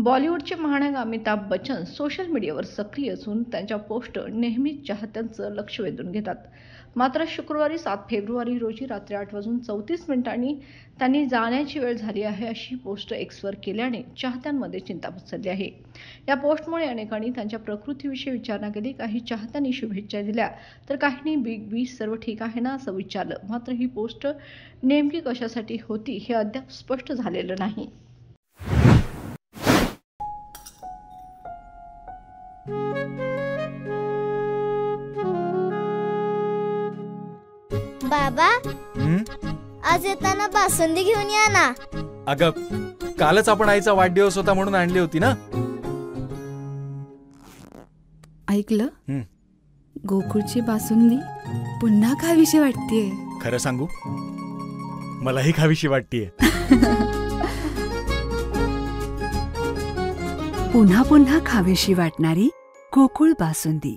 बॉलिवूडचे महानायक अमिताभ बच्चन सोशल मीडियावर सक्रिय असून त्यांच्या पोस्ट नेहमीच चाहत्यांचं लक्ष वेधून घेतात. मात्र शुक्रवारी 7 फेब्रुवारी रोजी रात्री 8:34 त्यांनी जाण्याची वेळ झाली आहे अशी पोस्ट एक्सवर केल्याने चाहत्यांमध्ये चिंता पसरली आहे. या पोस्टमुळे अनेकांनी त्यांच्या प्रकृतीविषयी विचारणा केली. काही चाहत्यांनी शुभेच्छा दिल्या तर काहींनी बिग बी सर्व ठीक आहे ना असं विचारलं. मात्र ही पोस्ट नेमकी कशासाठी होती हे अद्याप स्पष्ट झालेलं नाही. बाबा, आज येताना बासुंदी घेऊन या ना. अगं, कालच आपण आईचा वाढदिवस होता म्हणून आणली होती ना. ऐकलं, गोकुळची बासुंदी पुन्हा खावीशी वाटतेय. खरं सांगू, मलाही खावीशी वाटतेय. पुन्हा पुन्हा खावीशी वाटणारी गोकुळ बासुंदी.